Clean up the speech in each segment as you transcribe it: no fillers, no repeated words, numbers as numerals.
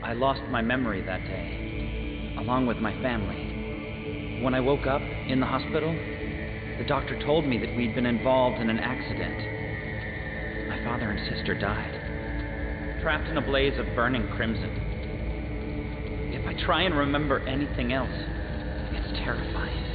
I lost my memory that day, along with my family. When I woke up in the hospital, the doctor told me that we'd been involved in an accident. My father and sister died, trapped in a blaze of burning crimson. If I try and remember anything else, it's terrifying.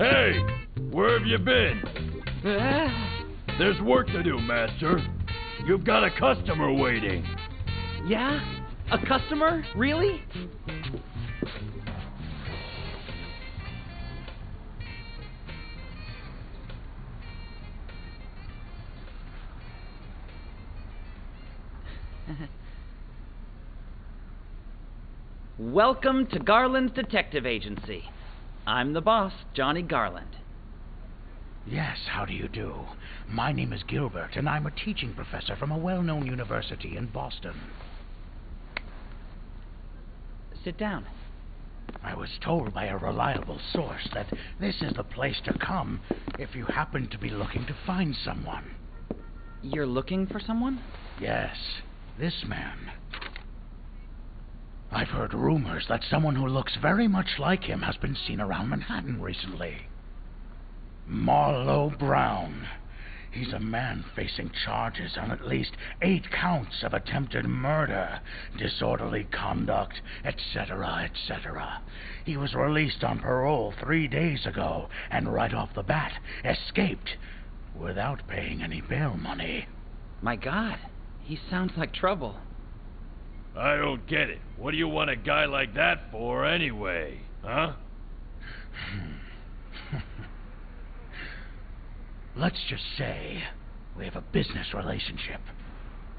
Hey! Where have you been? There's work to do, Master. You've got a customer waiting. Yeah? A customer? Really? Welcome to Garland's Detective Agency. I'm the boss, Johnny Garland. Yes, how do you do? My name is Gilbert, and I'm a teaching professor from a well-known university in Boston. Sit down. I was told by a reliable source that this is the place to come if you happen to be looking to find someone. You're looking for someone? Yes, this man. I've heard rumors that someone who looks very much like him has been seen around Manhattan recently. Marlowe Brown. He's a man facing charges on at least 8 counts of attempted murder, disorderly conduct, etc., etc. He was released on parole 3 days ago, and right off the bat, escaped without paying any bail money. My God, he sounds like trouble. I don't get it. What do you want a guy like that for anyway, huh? Let's just say we have a business relationship.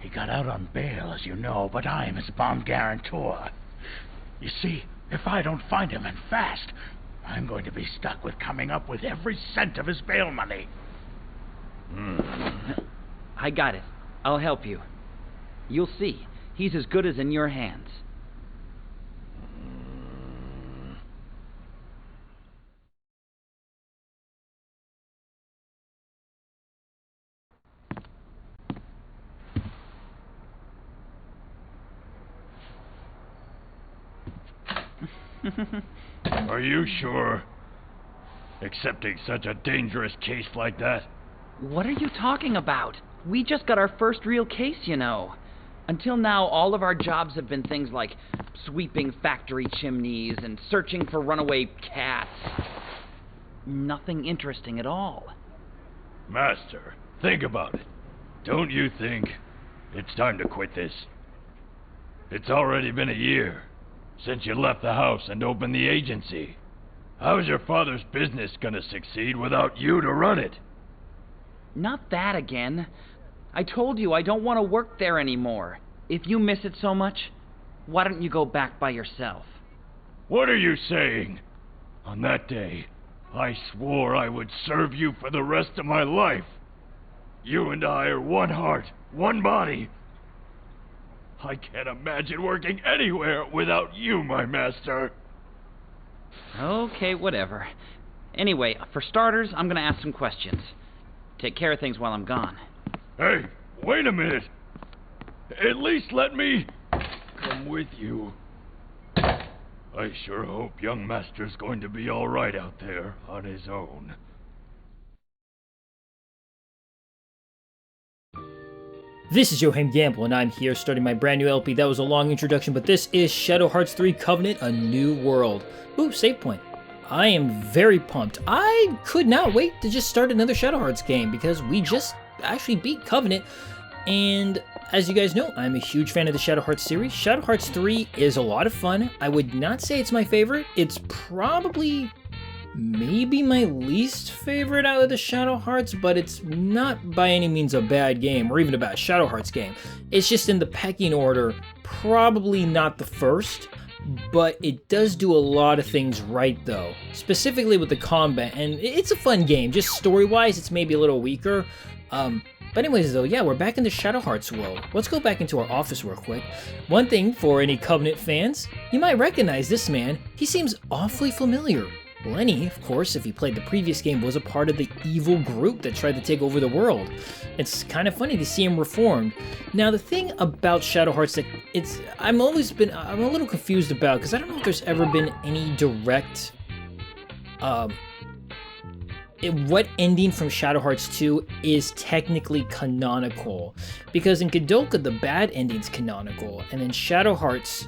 He got out on bail, as you know, but I am his bond guarantor. You see, if I don't find him, and fast, I'm going to be stuck with coming up with every cent of his bail money. I got it. I'll help you. You'll see. He's as good as in your hands. Are you sure? Accepting such a dangerous case like that? What are you talking about? We just got our first real case, you know. Until now, all of our jobs have been things like sweeping factory chimneys and searching for runaway cats. Nothing interesting at all. Master, think about it. Don't you think it's time to quit this? It's already been a year since you left the house and opened the agency. How's your father's business gonna succeed without you to run it? Not that again. I told you I don't want to work there anymore. If you miss it so much, why don't you go back by yourself? What are you saying? On that day, I swore I would serve you for the rest of my life. You and I are one heart, one body. I can't imagine working anywhere without you, my master. Okay, whatever. Anyway, for starters, I'm gonna ask some questions. Take care of things while I'm gone. Hey, wait a minute. At least let me come with you. I sure hope young master's going to be all right out there on his own. This is Yohhamgambal, and I'm here starting my brand new LP. That was a long introduction, but this is Shadow Hearts 3 Covenant, A New World. Ooh, save point. I am very pumped. I could not wait to just start another Shadow Hearts game, because we just actually beat Covenant, and as you guys know, I'm a huge fan of the Shadow Hearts series. Shadow Hearts 3 is a lot of fun. I would not say it's my favorite. It's probably maybe my least favorite out of the Shadow Hearts, but it's not by any means a bad game, or even a bad Shadow Hearts game. It's just in the pecking order, probably not the first, but it does do a lot of things right though, specifically with the combat, and it's a fun game. Just story-wise, it's maybe a little weaker. But anyways though, yeah, we're back in the Shadow Hearts world. Let's go back into our office real quick. One thing for any Covenant fans, you might recognize this man. He seems awfully familiar. Lenny, of course, if he played the previous game, was a part of the evil group that tried to take over the world. It's kind of funny to see him reformed. Now, the thing about Shadow Hearts that I'm a little confused about, because I don't know if there's ever been any direct, what ending from Shadow Hearts 2 is technically canonical. Because in Kadoka, the bad ending's canonical, and in Shadow Hearts,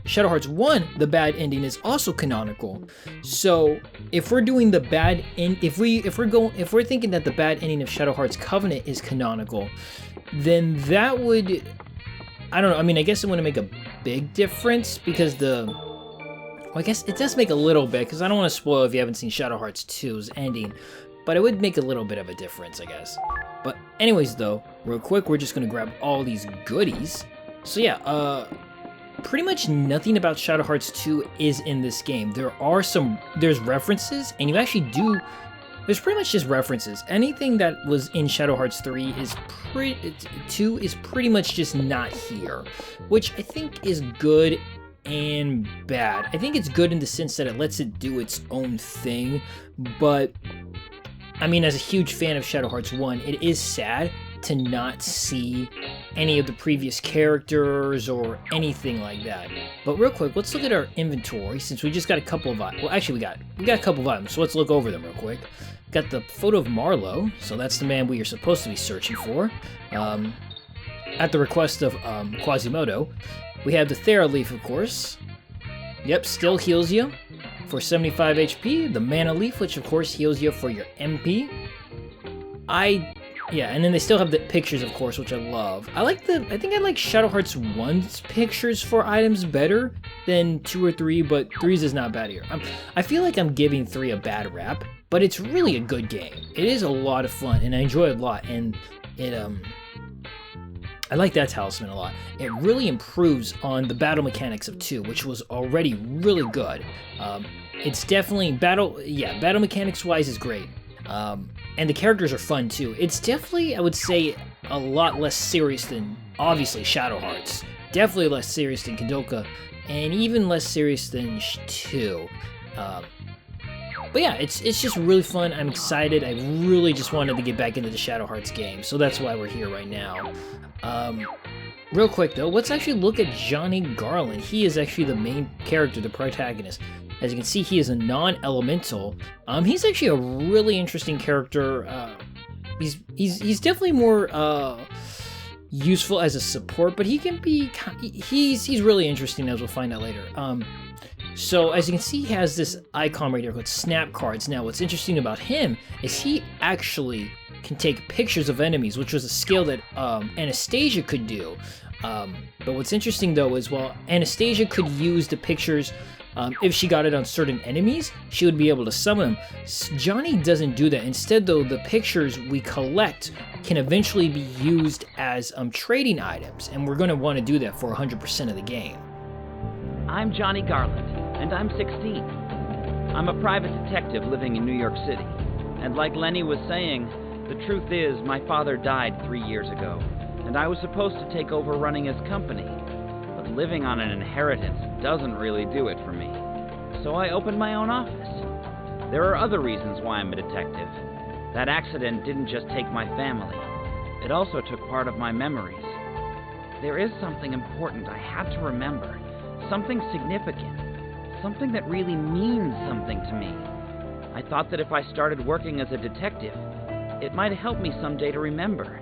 Shadow Hearts 1, the bad ending is also canonical. So if we're doing the bad end, if we're thinking that the bad ending of Shadow Hearts Covenant is canonical, then that would, I don't know. I mean, I guess it wouldn't make a big difference because well, I guess it does make a little bit, because I don't want to spoil if you haven't seen Shadow Hearts 2's ending, but it would make a little bit of a difference, I guess. But anyways, though, real quick, we're just gonna grab all these goodies. So yeah, pretty much nothing about Shadow Hearts 2 is in this game. There's references, and you actually do, there's pretty much just references. Anything that was in Shadow Hearts 2 is pretty much just not here, which I think is good and bad. I think it's good in the sense that it lets it do its own thing, but I mean, as a huge fan of Shadow Hearts 1, it is sad to not see any of the previous characters or anything like that. But real quick, let's look at our inventory, since we just got a couple of items. Well, actually, we got a couple of items, so let's look over them real quick. Got the photo of Marlowe, so that's the man we are supposed to be searching for, at the request of Quasimodo. We have the Thera Leaf, of course. Yep, still heals you for 75 HP. The Mana Leaf, which of course heals you for your MP. Yeah, and then they still have the pictures, of course, which I love. I think I like Shadow Hearts 1's pictures for items better than 2 or 3, but 3's is not bad here. I feel like I'm giving 3 a bad rap, but it's really a good game. It is a lot of fun, and I enjoy it a lot, and I like that talisman a lot. It really improves on the battle mechanics of 2, which was already really good. It's definitely battle mechanics wise is great. And the characters are fun too. It's definitely, I would say, a lot less serious than, obviously, Shadow Hearts. Definitely less serious than Kadoka, and even less serious than 2. But yeah, it's just really fun. I'm excited. I really just wanted to get back into the Shadow Hearts game, so that's why we're here right now. Real quick though, let's actually look at Johnny Garland. He is actually the main character, the protagonist. As you can see, he is a non-elemental. He's actually a really interesting character. He's definitely more useful as a support, but he can be, he's really interesting, as we'll find out later. So as you can see, he has this icon right here called Snap Cards. Now, what's interesting about him is he actually can take pictures of enemies, which was a skill that Anastasia could do. But what's interesting though is, while Anastasia could use the pictures, if she got it on certain enemies, she would be able to summon them. Johnny doesn't do that. Instead though, the pictures we collect can eventually be used as trading items, and we're going to want to do that for 100% of the game. I'm Johnny Garland, and I'm 16. I'm a private detective living in New York City. And like Lenny was saying, the truth is my father died 3 years ago, and I was supposed to take over running his company. But living on an inheritance doesn't really do it for me. So I opened my own office. There are other reasons why I'm a detective. That accident didn't just take my family. It also took part of my memories. There is something important I had to remember. Something significant. Something that really means something to me. I thought that if I started working as a detective, it might help me someday to remember.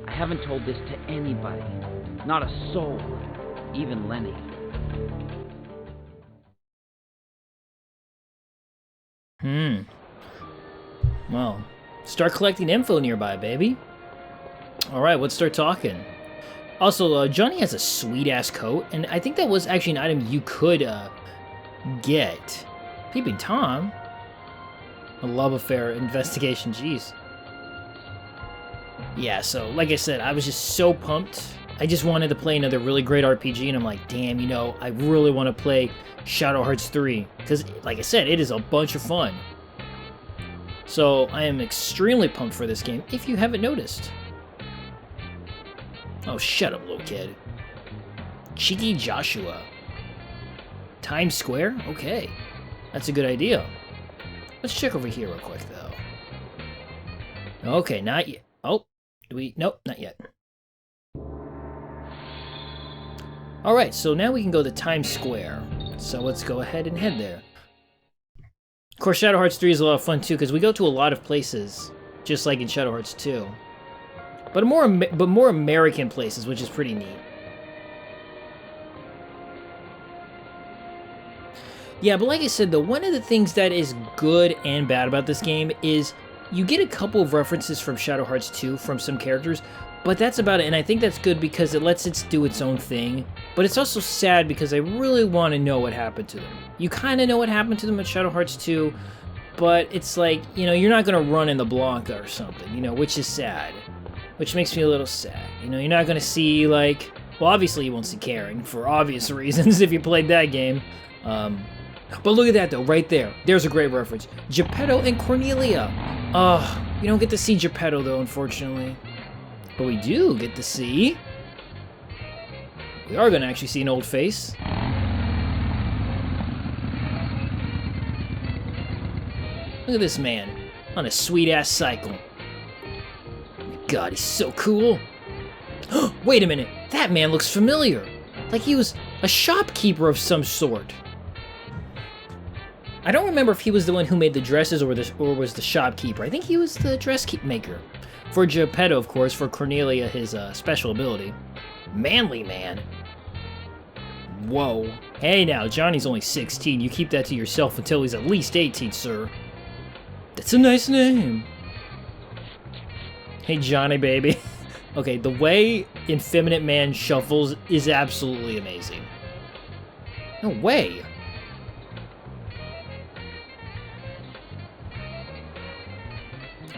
I haven't told this to anybody. Not a soul. Even Lenny. Well, start collecting info nearby, baby. Alright, let's start talking. Also, Johnny has a sweet-ass coat, and I think that was actually an item you could get. Peeping Tom? A love affair investigation, jeez. Yeah, so, like I said, I was just so pumped. I just wanted to play another really great RPG, and I'm like, damn, you know, I really want to play Shadow Hearts 3. Because, like I said, it is a bunch of fun. So, I am extremely pumped for this game, if you haven't noticed. Oh, shut up, little kid. Cheeky Joshua. Times Square? Okay. That's a good idea. Let's check over here real quick, though. Okay, not yet. Oh, nope, not yet. Alright, so now we can go to Times Square. So let's go ahead and head there. Of course, Shadow Hearts 3 is a lot of fun, too, because we go to a lot of places, just like in Shadow Hearts 2. But more American places, which is pretty neat. Yeah, but like I said, though, one of the things that is good and bad about this game is you get a couple of references from Shadow Hearts 2 from some characters, but that's about it, and I think that's good because it lets it do its own thing. But it's also sad because I really want to know what happened to them. You kind of know what happened to them at Shadow Hearts 2, but it's like, you know, you're not going to run in the Blanca or something, you know, which is sad. Which makes me a little sad. You know, you're not going to see, like... Well, obviously you won't see Karen, for obvious reasons, if you played that game. But look at that, though, right there. There's a great reference. Geppetto and Cornelia. We don't get to see Geppetto, though, unfortunately. But we do get to see... We are going to actually see an old face. Look at this man on a sweet-ass cycle. Oh my God, he's so cool. Wait a minute, that man looks familiar. Like he was a shopkeeper of some sort. I don't remember if he was the one who made the dresses or was the shopkeeper. I think he was the dress maker. For Geppetto, of course, for Cornelia, his special ability. Manly man. Whoa. Hey now, Johnny's only 16. You keep that to yourself until he's at least 18, sir. That's a nice name. Hey, Johnny, baby. Okay, the way Effeminate Man shuffles is absolutely amazing. No way.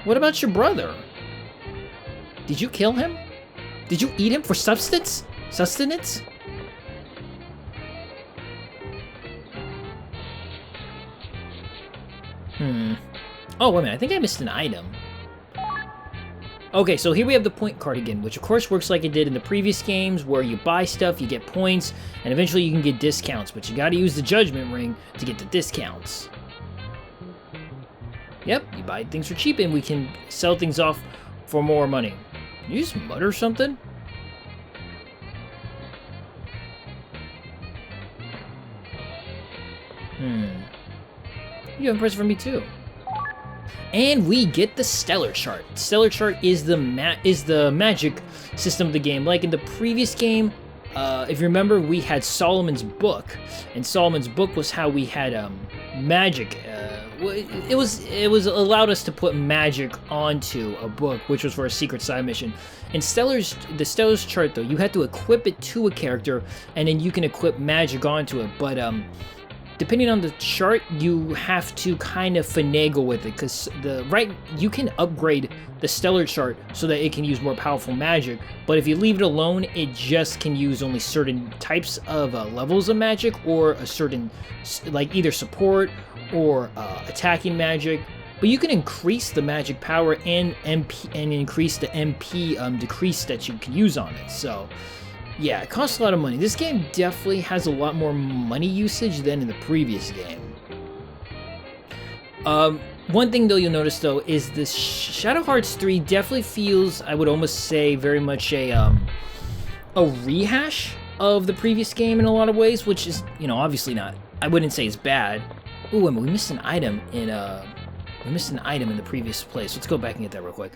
What about your brother? Did you kill him? Did you eat him for substance? Sustenance? Oh, wait a minute. I think I missed an item. Okay, so here we have the point card again, which of course works like it did in the previous games, where you buy stuff, you get points, and eventually you can get discounts, but you gotta use the Judgment Ring to get the discounts. Yep, you buy things for cheap, and we can sell things off for more money. Can you just mutter something? You have impressed for me too. And we get the Stellar Chart. Stellar Chart is the magic system of the game. Like in the previous game, if you remember, we had Solomon's Book, and Solomon's Book was how we had magic. It was allowed us to put magic onto a book, which was for a secret side mission. In the Stellar's Chart, though, you had to equip it to a character, and then you can equip magic onto it. But depending on the chart, you have to kind of finagle with it, because you can upgrade the Stellar Chart so that it can use more powerful magic, but if you leave it alone, it just can use only certain types of levels of magic, or a certain, like either support or attacking magic. But you can increase the magic power and MP, and increase the MP decrease that you can use on it. So yeah, it costs a lot of money. This game definitely has a lot more money usage than in the previous game. One thing, though, you'll notice, though, is this Shadow Hearts 3 definitely feels, I would almost say, very much a rehash of the previous game in a lot of ways, which is, you know, obviously not. I wouldn't say it's bad. Ooh, wait a minute, we missed an item in the previous place. Let's go back and get that real quick.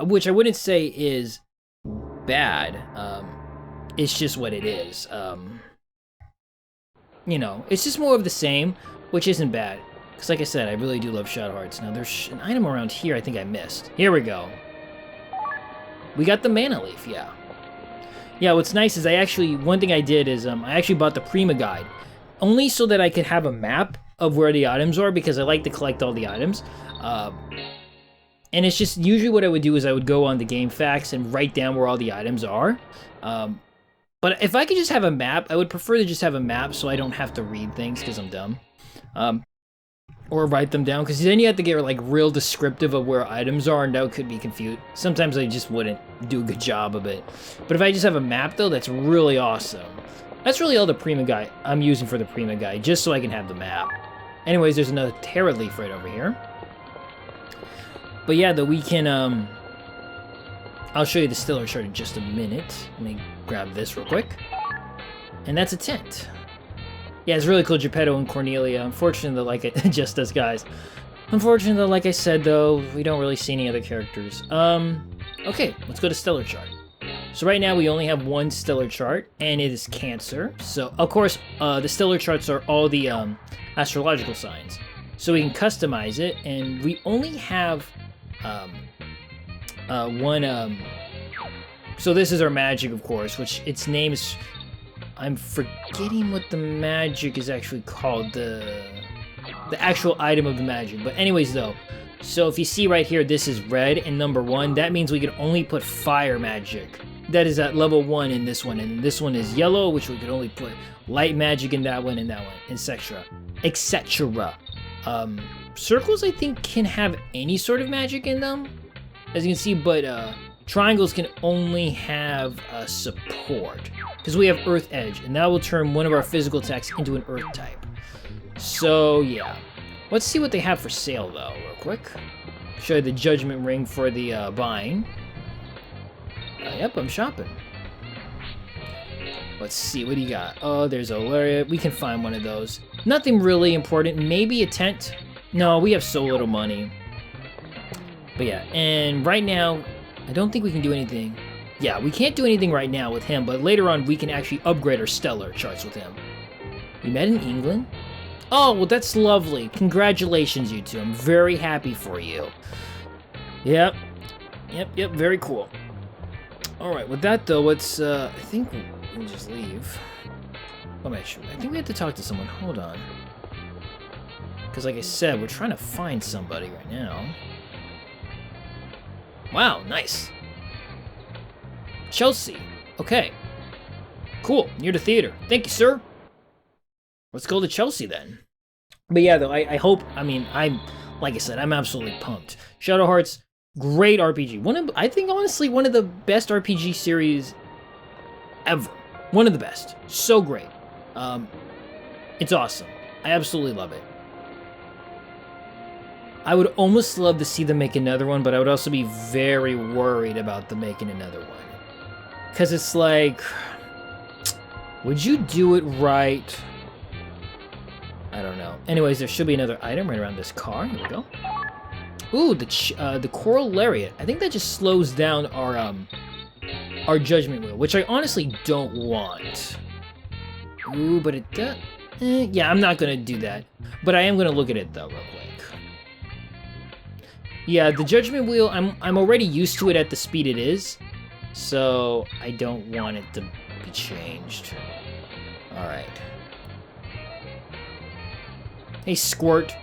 Which I wouldn't say is bad. It's just what it is. You know, it's just more of the same, which isn't bad. Because like I said, I really do love Shadow Hearts. Now, there's an item around here I think I missed. Here we go. We got the Mana Leaf, yeah. Yeah, what's nice is one thing I did is I actually bought the Prima Guide. Only so that I could have a map of where the items are, because I like to collect all the items. And it's just, usually what I would do is I would go on the game facts and write down where all the items are. But if I could just have a map, I would prefer to just have a map so I don't have to read things, because I'm dumb. Or write them down, because then you have to get like real descriptive of where items are, and that could be confused. Sometimes I just wouldn't do a good job of it. But if I just have a map, though, that's really awesome. That's really all the Prima Guide I'm using for the Prima Guide, just so I can have the map. Anyways, there's another Terra Leaf right over here. But yeah, though, we can, I'll show you the Stellar Chart in just a minute. Let me grab this real quick. And that's a tent. Yeah, it's really cool, Geppetto and Cornelia. Unfortunately, like it just us guys. Unfortunately, like I said, though, we don't really see any other characters. Okay, let's go to Stellar Chart. So right now we only have one stellar chart, and it is Cancer. So of course, the stellar charts are all the astrological signs. So we can customize it, and we only have one. So this is our magic, of course, which its name is. I'm forgetting what the magic is actually called. The actual item of the magic. But anyways, though. So if you see right here, this is red and number 1. That means we can only put fire magic. That is at level 1 in this one. And this one is yellow, which we could only put light magic in that one and that one, etc. Etc. Circles, I think, can have any sort of magic in them, as you can see, but triangles can only have support. Because we have Earth Edge, and that will turn one of our physical attacks into an Earth type. So, yeah. Let's see what they have for sale, though, real quick. Show you the Judgment Ring for the buying. Yep, I'm shopping. Let's see, what do you got? Oh, there's a lariat. We can find one of those. Nothing really important. Maybe a tent? No, we have so little money. But yeah, and right now, I don't think we can do anything. Yeah, we can't do anything right now with him, but later on we can actually upgrade our stellar charts with him. We met in England? Oh, well that's lovely. Congratulations, you two. I'm very happy for you. Yep, very cool. Alright, with that though, let's, I think we can just leave. Oh, I think we have to talk to someone. Hold on. Because like I said, we're trying to find somebody right now. Wow, nice. Chelsea. Okay. Cool. Near the theater. Thank you, sir. Let's go to Chelsea then. But yeah, though, I hope, I'm, like I said, I'm absolutely pumped. Shadow Hearts, great RPG. I think, honestly, one of the best RPG series ever. One of the best. So great. It's awesome. I absolutely love it. I would almost love to see them make another one, but I would also be very worried about them making another one. Because it's like, would you do it right? I don't know. Anyways, there should be another item right around this car. Here we go. Ooh, the Coral Lariat. I think that just slows down our Judgment Wheel, which I honestly don't want. Ooh, but it does. Yeah, I'm not gonna do that. But I am gonna look at it though, real quick. Yeah, the Judgment Wheel, I'm already used to it at the speed it is, so I don't want it to be changed. Alright. Hey, Squirt.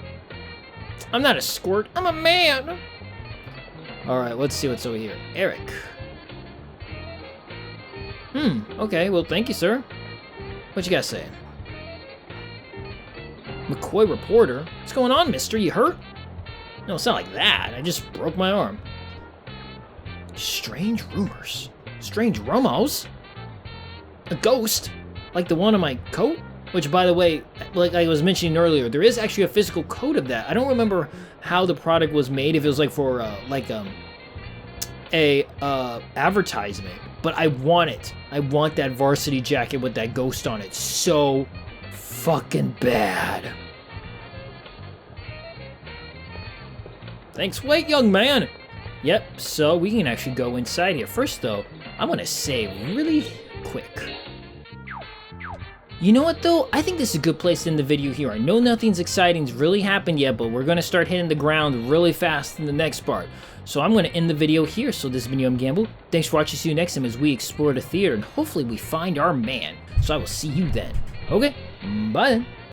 I'm not a squirt, I'm a man! Alright, let's see what's over here. Eric. Okay, well, thank you, sir. What you gotta say? McCoy Reporter? What's going on, mister? You hurt? No, it's not like that. I just broke my arm. Strange rumors. Strange rumors? A ghost? Like the one on my coat? Which, by the way, like I was mentioning earlier, there is actually a physical code of that. I don't remember how the product was made, if it was like for, advertisement. But I want it. I want that varsity jacket with that ghost on it so fucking bad. Thanks. Wait, young man. Yep, so we can actually go inside here. First, though, I'm gonna save really quick. You know what, though? I think this is a good place to end the video here. I know nothing's exciting's really happened yet, but we're gonna start hitting the ground really fast in the next part. So I'm gonna end the video here. So this has been Yohhamgambal. Thanks for watching. See you next time as we explore the theater, and hopefully we find our man. So I will see you then. Okay, bye then.